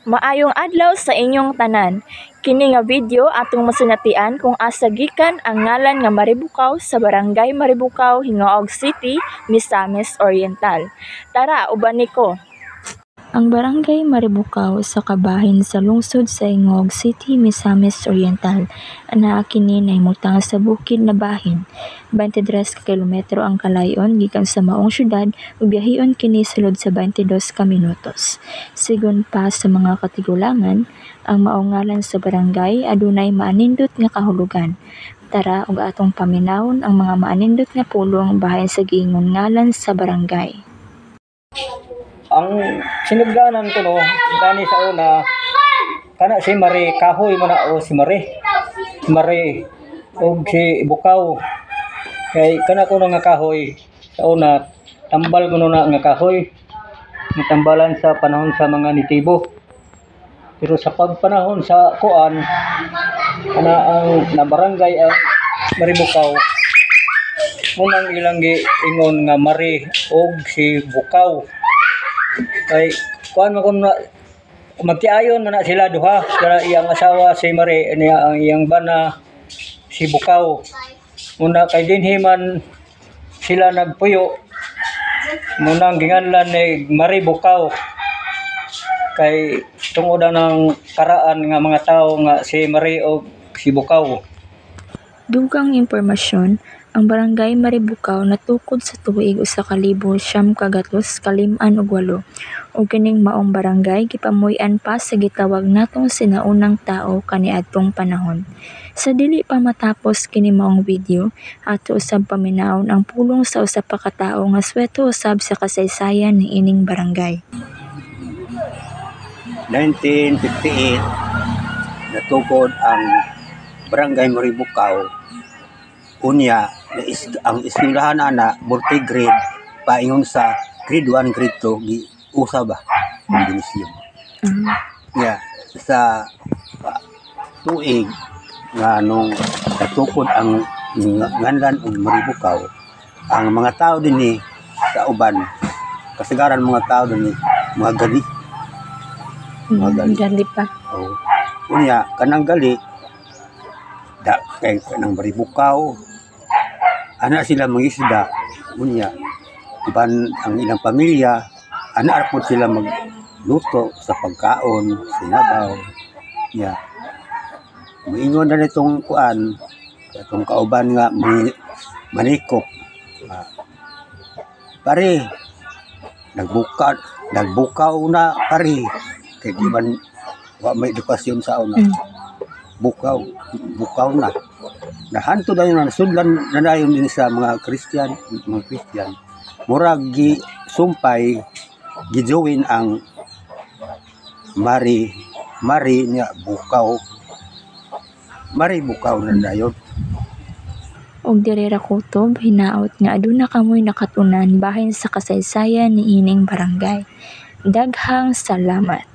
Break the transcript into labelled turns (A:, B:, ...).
A: Maayong adlaw sa inyong tanan. Kini nga video atong masinatian kung asa gikan ang ngalan nga Maribukaw sa Barangay Maribukaw, Hingaog City, Misamis Oriental. Tara, uban niko. Ang Barangay Maribukaw sa kabahin sa lungsod sa Hingaog City, Misamis Oriental. Anaa kini nahimutang sa bukid na bahin. 23 ka kilometro ang kalayon gikan sa maong syudad ug biyahion kini sulod sa 22 ka minutos. Sigon pa sa mga katigulangan, ang maong ngalan sa barangay adunay maanindot nga kahulugan. Tara ug atong paminawon ang mga maanindot nga pulong bahin sa giingon ngalan sa barangay.
B: Ang sinugdanan ko no, gani sa una, kana si Mari Kahoy mo na o si Mari o si Bukaw. Kay kana ko nga kahoy sa una, tambal ko na nga kahoy, natambalan sa panahon sa mga nitibo. Pero sa pagpanahon sa kuan, ana ang nabarangay ang Maribukaw, munang ilang giingon nga Mari o si Bukaw. Kay kuan man kun magtiayon man na sila duha, kaya iyang asawa si Mari niya ang iyang bana si Bukaw. Muna kay dinhi man sila nagpuyo, muna ang ginganlan ni Mari Bukaw. Kay tungod ng karaan nga mga tao nga si Mari o si Bukaw.
A: Dugang impormasyon, ang Barangay Maribukaw natukod sa tuig 1908 ug kining maong barangay gipamuy-an pa sa gitawag natong sinaunang tao kaniadtong panahon. Sa dili pa matapos kini maong video, ato usab paminawon ang pulong sa usa pa ka tawo nga sweldo usab sa kasaysayan ni ining barangay.
C: 1958 natukod ang Barangay Maribukaw. Unya ang eskwelahan ana multi-grade paingon sa grade 1, grade 2 gi usa ba ang dinisyon. Sa tuig nga nung natukod ang nganlan og Maribukaw, ang mga tao dinhi sa uban kasagaran mga tao dinhi mga gali.
A: Gali pa.
C: Unya kanang gali da kay kanang Maribukaw ana sila mangisda. Unya iban ang ilang pamilya ana po sila magluto sa pagkaon sinabaw. Moingon na nitong kuan itong kauban nga manikop. Pare nagbukaw na pare kay di man wa may edukasyon sa una. Bukaw na. Nahanto dayon na sudlan na dayon din sa mga Kristiyan. Murag gi sumpay gijoin ang Mari niya Bukaw. Mari Bukaw na dayon.
A: Og diri ra kutob hinaot nga aduna kamoy nakatunan bahin sa kasaysayan ni ining barangay. Daghang salamat.